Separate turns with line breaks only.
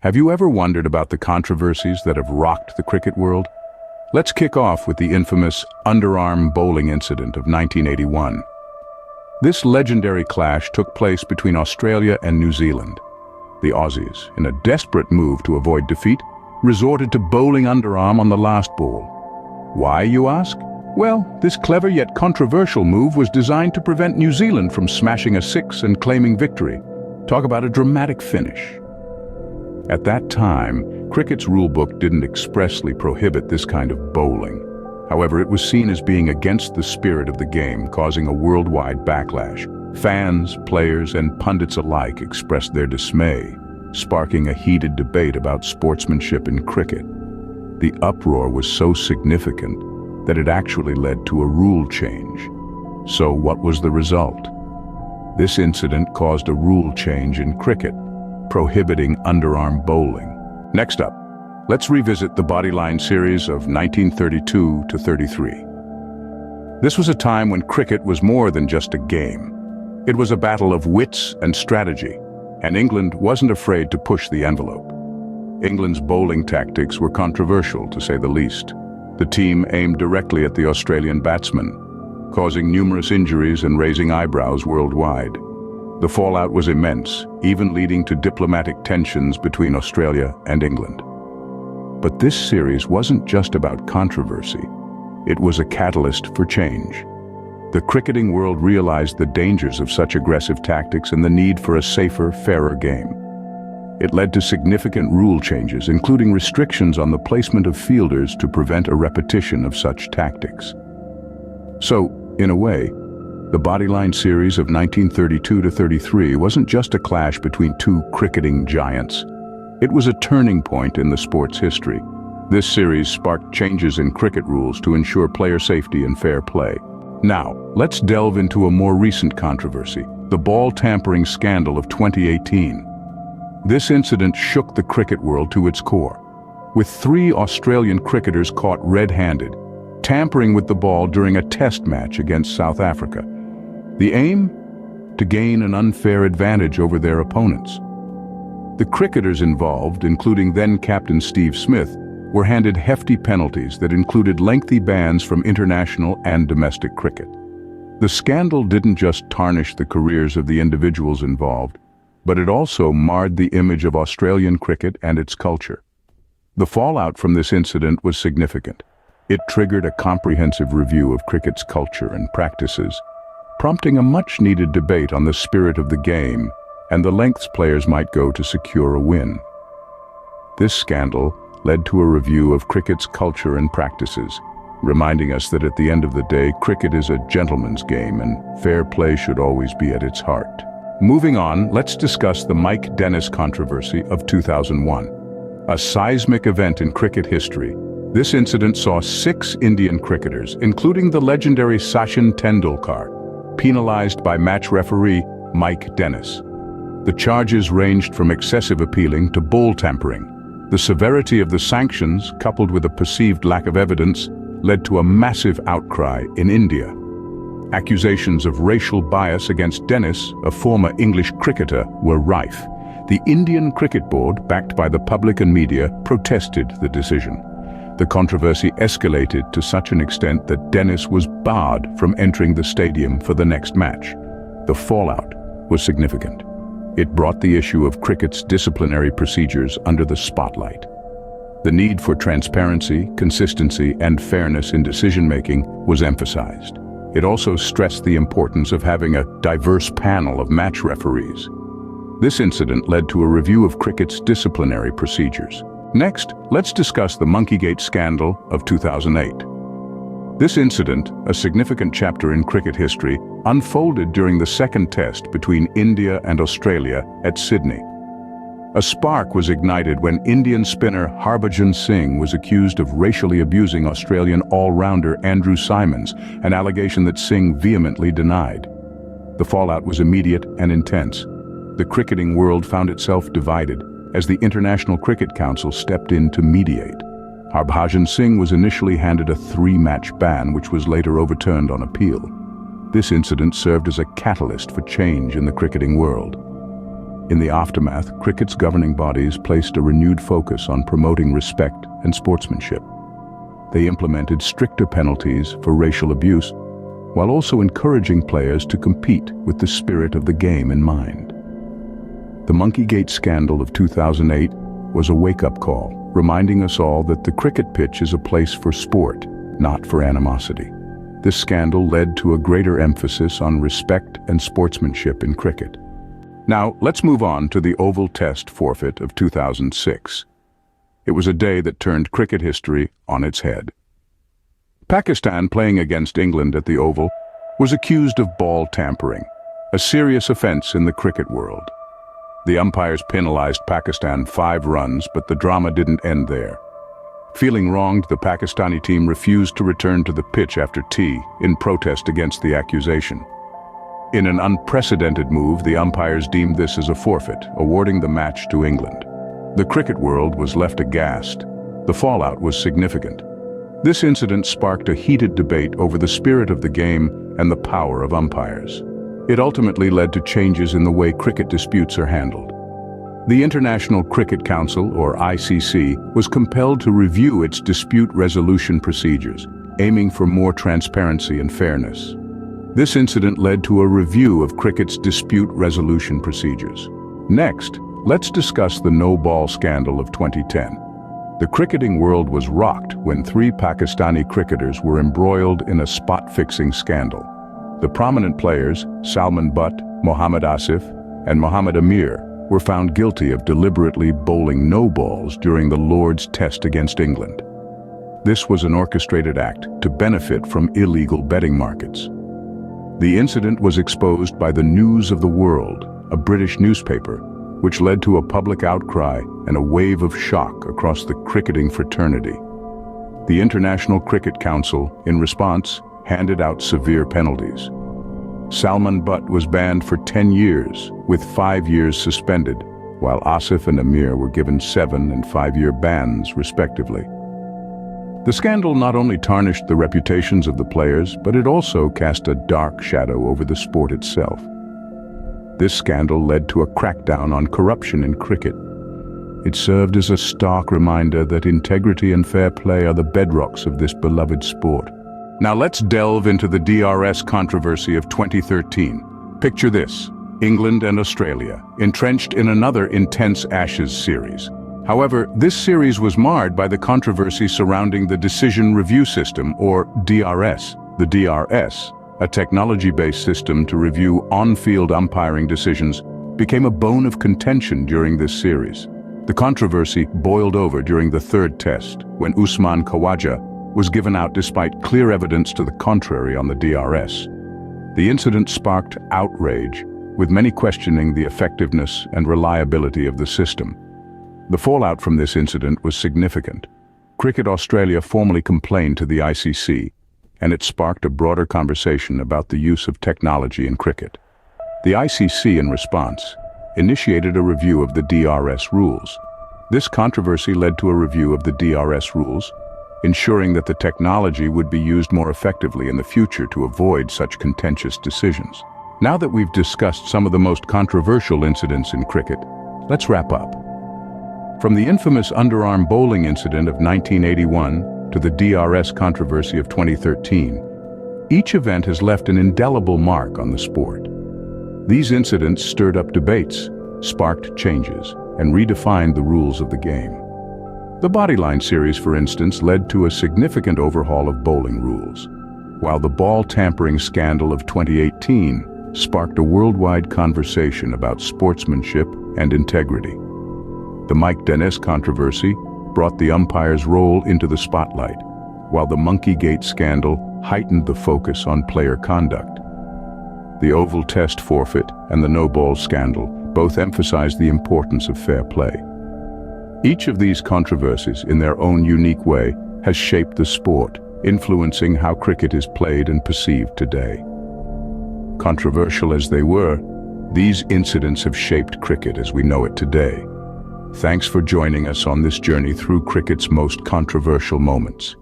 Have you ever wondered about the controversies that have rocked the cricket world? Let's kick off with the infamous underarm bowling incident of 1981. This legendary clash took place between Australia and New Zealand. The Aussies, in a desperate move to avoid defeat, resorted to bowling underarm on the last ball. Why, you ask? Well, this clever yet controversial move was designed to prevent New Zealand from smashing a six and claiming victory. Talk about a dramatic finish. At that time, cricket's rulebook didn't expressly prohibit this kind of bowling. However, it was seen as being against the spirit of the game, causing a worldwide backlash. Fans, players, and pundits alike expressed their dismay, sparking a heated debate about sportsmanship in cricket. The uproar was so significant that it actually led to a rule change. So what was the result? This incident caused a rule change in cricket, prohibiting underarm bowling. Next up, let's revisit the Bodyline Series of 1932 to 33. This was a time when cricket was more than just a game. It was a battle of wits and strategy, and England wasn't afraid to push the envelope. England's bowling tactics were controversial, to say the least. The team aimed directly at the Australian batsmen, causing numerous injuries and raising eyebrows worldwide. The fallout was immense, even leading to diplomatic tensions between Australia and England. But this series wasn't just about controversy. It was a catalyst for change. The cricketing world realized the dangers of such aggressive tactics and the need for a safer, fairer game. It led to significant rule changes, including restrictions on the placement of fielders to prevent a repetition of such tactics. So, in a way, the Bodyline Series of 1932 to 33 wasn't just a clash between two cricketing giants. It was a turning point in the sport's history. This series sparked changes in cricket rules to ensure player safety and fair play. Now, let's delve into a more recent controversy, the ball tampering scandal of 2018. This incident shook the cricket world to its core, with 3 Australian cricketers caught red-handed, tampering with the ball during a test match against South Africa. The aim? To gain an unfair advantage over their opponents. The cricketers involved, including then-captain Steve Smith, were handed hefty penalties that included lengthy bans from international and domestic cricket. The scandal didn't just tarnish the careers of the individuals involved, but it also marred the image of Australian cricket and its culture. The fallout from this incident was significant. It triggered a comprehensive review of cricket's culture and practices, prompting a much-needed debate on the spirit of the game and the lengths players might go to secure a win. This scandal led to a review of cricket's culture and practices, reminding us that at the end of the day, cricket is a gentleman's game and fair play should always be at its heart. Moving on, let's discuss the Denness controversy of 2001. A seismic event in cricket history. This incident saw 6 Indian cricketers, including the legendary Sachin Tendulkar, penalized by match referee Denness. The charges ranged from excessive appealing to ball tampering. The severity of the sanctions, coupled with a perceived lack of evidence, led to a massive outcry in India. Accusations of racial bias against Denness, a former English cricketer, were rife. The Indian Cricket Board, backed by the public and media, protested the decision. The controversy escalated to such an extent that Denness was barred from entering the stadium for the next match. The fallout was significant. It brought the issue of cricket's disciplinary procedures under the spotlight. The need for transparency, consistency, and fairness in decision-making was emphasized. It also stressed the importance of having a diverse panel of match referees. This incident led to a review of cricket's disciplinary procedures. Next, let's discuss the Monkeygate Scandal of 2008. This incident, a significant chapter in cricket history, unfolded during the second test between India and Australia at Sydney. A spark was ignited when Indian spinner Harbhajan Singh was accused of racially abusing Australian all-rounder Andrew Symonds, an allegation that Singh vehemently denied. The fallout was immediate and intense. The cricketing world found itself divided as the International Cricket Council stepped in to mediate. Harbhajan Singh was initially handed a 3-match ban, which was later overturned on appeal. This incident served as a catalyst for change in the cricketing world. In the aftermath, cricket's governing bodies placed a renewed focus on promoting respect and sportsmanship. They implemented stricter penalties for racial abuse, while also encouraging players to compete with the spirit of the game in mind. The Monkeygate Scandal of 2008 was a wake-up call, reminding us all that the cricket pitch is a place for sport, not for animosity. This scandal led to a greater emphasis on respect and sportsmanship in cricket. Now, let's move on to the Oval Test forfeit of 2006. It was a day that turned cricket history on its head. Pakistan, playing against England at the Oval, was accused of ball tampering, a serious offense in the cricket world. The umpires penalized Pakistan 5 runs, but the drama didn't end there. Feeling wronged, the Pakistani team refused to return to the pitch after tea in protest against the accusation. In an unprecedented move, the umpires deemed this as a forfeit, awarding the match to England. The cricket world was left aghast. The fallout was significant. This incident sparked a heated debate over the spirit of the game and the power of umpires. It ultimately led to changes in the way cricket disputes are handled. The International Cricket Council, or ICC, was compelled to review its dispute resolution procedures, aiming for more transparency and fairness. This incident led to a review of cricket's dispute resolution procedures. Next, let's discuss the no-ball scandal of 2010. The cricketing world was rocked when 3 Pakistani cricketers were embroiled in a spot-fixing scandal. The prominent players, Salman Butt, Mohammad Asif, and Mohammad Amir, were found guilty of deliberately bowling no balls during the Lord's Test against England. This was an orchestrated act to benefit from illegal betting markets. The incident was exposed by the News of the World, a British newspaper, which led to a public outcry and a wave of shock across the cricketing fraternity. The International Cricket Council, in response, handed out severe penalties. Salman Butt was banned for 10 years, with 5 years suspended, while Asif and Amir were given 7- and 5-year bans, respectively. The scandal not only tarnished the reputations of the players, but it also cast a dark shadow over the sport itself. This scandal led to a crackdown on corruption in cricket. It served as a stark reminder that integrity and fair play are the bedrocks of this beloved sport. Now let's delve into the DRS controversy of 2013. Picture this: England and Australia, entrenched in another intense Ashes series. However, this series was marred by the controversy surrounding the Decision Review System, or DRS. The DRS, a technology-based system to review on-field umpiring decisions, became a bone of contention during this series. The controversy boiled over during the 3rd Test, when Usman Khawaja was given out despite clear evidence to the contrary on the DRS. The incident sparked outrage, with many questioning the effectiveness and reliability of the system. The fallout from this incident was significant. Cricket Australia formally complained to the ICC, and it sparked a broader conversation about the use of technology in cricket. The ICC, in response, initiated a review of the DRS rules. This controversy led to a review of the DRS rules, ensuring that the technology would be used more effectively in the future to avoid such contentious decisions. Now that we've discussed some of the most controversial incidents in cricket, let's wrap up. From the infamous underarm bowling incident of 1981 to the DRS controversy of 2013, each event has left an indelible mark on the sport. These incidents stirred up debates, sparked changes, and redefined the rules of the game. The Bodyline Series, for instance, led to a significant overhaul of bowling rules, while the ball tampering scandal of 2018 sparked a worldwide conversation about sportsmanship and integrity. The Denness controversy brought the umpire's role into the spotlight, while the Monkeygate Scandal heightened the focus on player conduct. The Oval Test forfeit and the no-ball scandal both emphasized the importance of fair play. Each of these controversies, in their own unique way, has shaped the sport, influencing how cricket is played and perceived today. Controversial as they were, these incidents have shaped cricket as we know it today. Thanks for joining us on this journey through cricket's most controversial moments.